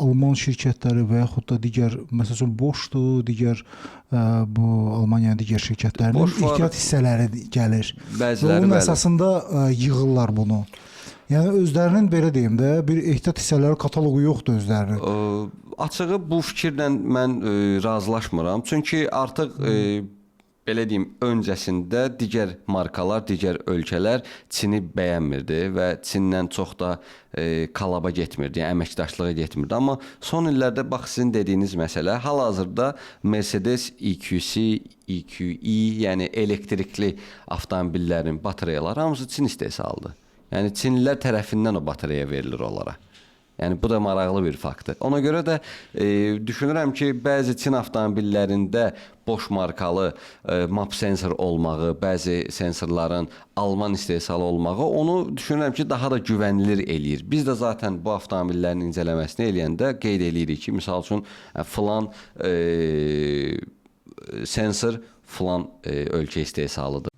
Alman şirkətləri və yaxud da digər, məsəl üçün Boschdur, digər bu Almaniyanın digər şirkətlərinin Bosch var. ehtiyat hissələri gəlir. Və Bəziləri onun bəli. əsasında yığırlar bunu. Yəni özlərinin belə deyim də bir ehtiyat hissələri kataloqu yoxdur özlərinin. Açığı bu fikirlə mən razılaşmıram. Çünki artıq belə deyim, öncəsində digər markalar, digər ölkələr Çini bəyənmirdi və Çindən çox da kalaba getmirdi, yəni əməkdaşlığa getmirdi. Amma son illərdə bax sizin dediyiniz məsələ, hal-hazırda Mercedes EQC, EQE, yəni elektrikli avtomobillərin batareyaları hamısı Çin istehsalıdır. Yəni Çinlilər tərəfindən o batareya verilir onlara. Yəni bu da maraqlı bir faktdır. Ona görə də düşünürəm ki, bəzi Çin avtomobillərində Bosch markalı map sensor olmağı, bəzi sensorların Alman istehsalı olmağı onu düşünürəm ki, daha da güvənilir eləyir. Biz də zaten bu avtomobillərin incələməsini eləyəndə qeyd eləyirik ki, misal üçün filan sensor filan ölkə istehsalıdır.